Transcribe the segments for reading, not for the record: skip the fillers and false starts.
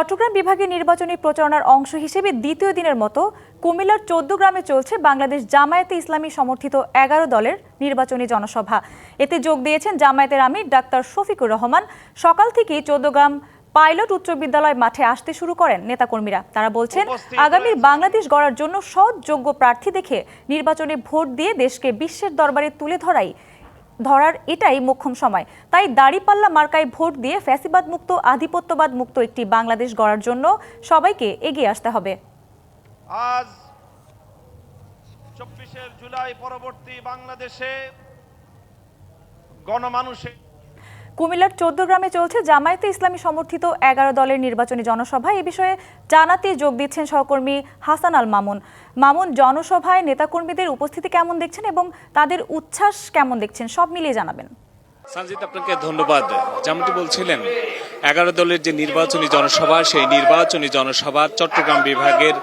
চট্টগ্রাম বিভাগের নির্বাচনী প্রচারণার অংশ হিসেবে দ্বিতীয় দিনের মতো কুমিল্লার ১৪ গ্রামে চলছে বাংলাদেশ জামায়াতে ইসলামী সমর্থিত ১১ দলের নির্বাচনী জনসভা। এতে যোগ দিয়েছেন জামায়াতের আমির ডাক্তার শফিকুর রহমান। সকাল থেকেই ১৪ গ্রাম পাইলট উচ্চ বিদ্যালয় মাঠে আসতে শুরু করেন নেতাকর্মীরা। তারা বলছেন, আগামী বাংলাদেশ গড়ার জন্য সৎ যোগ্য প্রার্থী দেখে নির্বাচনে ভোট দিয়ে দেশকে বিশ্বের দরবারে তুলে ধরার এটাই মোক্ষম সময়। তাই দাঁড়িপাল্লা মার্কায় ভোট দিয়ে ফ্যাসিবাদ মুক্ত, আধিপত্যবাদ মুক্ত একটি বাংলাদেশ গড়ার জন্য সবাইকে এগিয়ে আসতে হবে। আজ ২৪শে জুলাই পরবর্তী বাংলাদেশে গণমানুষে কুমিল্লার ১৪ গ্রামে চলছে জামায়াতে ইসলামী সমর্থিত ১১ দলের নির্বাচনী জনসভা। এ বিষয়ে জানাতে যোগ দিচ্ছেন সহকর্মী হাসান আল মামুন। জনসভায় নেতাকর্মীদের উপস্থিতি কেমন দেখছেন এবং তাদের উচ্ছ্বাস কেমন দেখছেন, সব মিলিয়ে জানাবেন। সঞ্জিত, আপনাকে ধন্যবাদ। যেমনটি বলছিলেন, ১১ দলের যে নির্বাচনী জনসভা, সেই নির্বাচনী জনসভা চট্টগ্রাম বিভাগের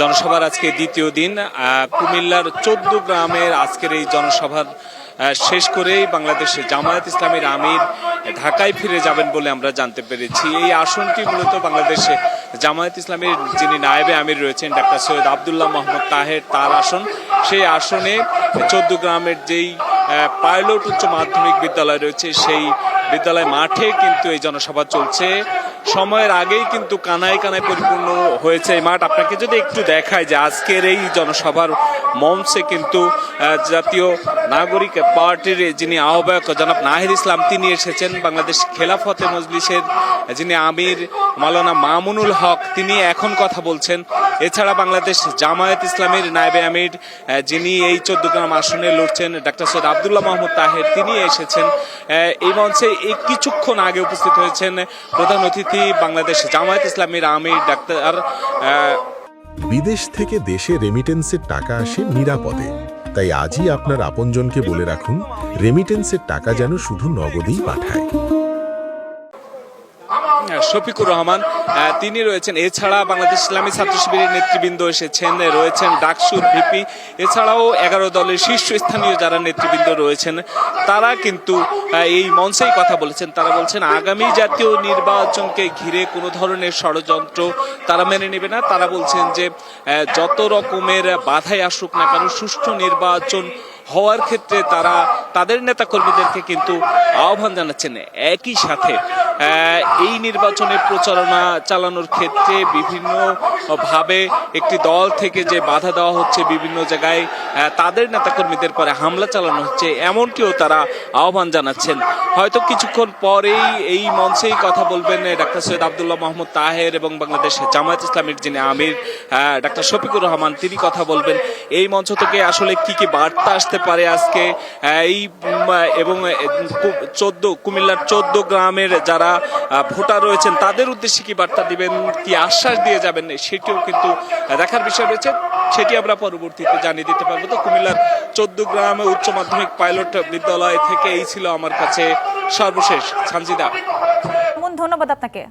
জনসভার আজকে দ্বিতীয় দিন। কুমিল্লার ১৪ গ্রামের আজকের এই জনসভার শেষ করেই বাংলাদেশের জামায়াত ইসলামীর আমির ঢাকায় ফিরে যাবেন বলে আমরা জানতে পেরেছি। এই আসনটি মূলত বাংলাদেশে জামায়াত ইসলামীর যিনি নায়েবে আমির রয়েছেন ডাক্তার সৈয়দ আবদুল্লাহ মোহাম্মদ তাহের, তার আসন। সেই আসনে ১৪ গ্রামের যেই পাইলট উচ্চ মাধ্যমিক বিদ্যালয় রয়েছে, সেই বিদ্যালয় মাঠে কিন্তু এই জনসভা চলছে। সময়ের আগেই কিন্তু কানায় কানায় পরিপূর্ণ হয়েছে এই মাঠ। আপনাকে যদি একটু দেখায় যে আজকের এই জনসভার মঞ্চে কিন্তু জাতীয় নাগরিক পার্টির যিনি আহ্বায়ক জনাব নাহিদ ইসলাম, তিনি এসেছেন। বাংলাদেশ খেলাফতে মজলিসের যিনি আমির মাওলানা মামুনুল হক, তিনি এখন কথা বলছেন। এছাড়া বাংলাদেশ জামায়াত ইসলামীর নায়েবে আমির যিনি এই ১৪ গ্রাম আসনে লড়ছেন ডাক্তার সৈয়দ আবদুল্লাহ মোহাম্মদ তাহের, তিনি এসেছেন। এই মঞ্চে এই কিছুক্ষণ আগে উপস্থিত হয়েছেন প্রধান অতিথি বাংলাদেশ জামায়াত ইসলামীর আমির ডাক্তার। বিদেশ থেকে দেশে রেমিটেন্সের টাকা আসে নিরাপদে। তাই আজই আপনার আপনজনকে বলে রাখুন, রেমিটেন্সের টাকা যেন শুধু নগদেই পাঠায়। শফিকুর রহমান তিনি রয়েছেন। এছাড়া বাংলাদেশ ইসলামী ছাত্র শিবিরের নেতৃবৃন্দ এসেছেন, রয়েছেন ডাকসুর ভিপি। এছাড়াও ১১ দলের শীর্ষস্থানীয় যারা নেতৃবৃন্দ রয়েছেন, তারা কিন্তু এই মঞ্চেই কথা বলেছেন। তারা বলছেন, আগামী জাতীয় নির্বাচনকে ঘিরে কোনো ধরনের ষড়যন্ত্র তারা মেনে নেবে না। তারা বলছেন যে যত রকমের বাধাই আসুক না কেন, সুষ্ঠু নির্বাচন হওয়ার ক্ষেত্রে তারা তাদের নেতাকর্মীদেরকে কিন্তু আহ্বান জানাচ্ছেন। একই সাথে এই নির্বাচনের প্রচারণা চালানোর ক্ষেত্রে বিভিন্নভাবে একটি দল থেকে যে বাধা দেওয়া হচ্ছে, বিভিন্ন জায়গায় তাদের নেতাকর্মীদের পরে হামলা চালানো হচ্ছে, এমনটিও তারা আহ্বান জানাচ্ছেন। হয়তো কিছুক্ষণ পরেই এই মঞ্চেই কথা বলবেন ডাক্তার সৈয়দ আবদুল্লাহ মোহাম্মদ তাহের এবং বাংলাদেশ জামায়াত ইসলামীর যিনি আমির ডাক্তার শফিকুর রহমান, তিনি কথা বলবেন। এই মঞ্চ থেকে আসলে কি কি বার্তা আসতে পারে আজকে এই এবং কুমিল্লার ১৪ গ্রামের যারা ভোটার রয়েছেন তাদের উদ্দেশ্যে কি বার্তা দিবেন, কি আশ্বাস দিয়ে যাবেন, সেটিও কিন্তু দেখার বিষয় রয়েছে। সেটি আমরা পরবর্তীতে জানিয়ে দিতে পারবো। তো কুমিল্লার ১৪ গ্রামে উচ্চ মাধ্যমিক পাইলট বিদ্যালয় থেকে এই ছিল আমার কাছে সর্বশেষ। সানজিদা, ধন্যবাদ আপনাকে।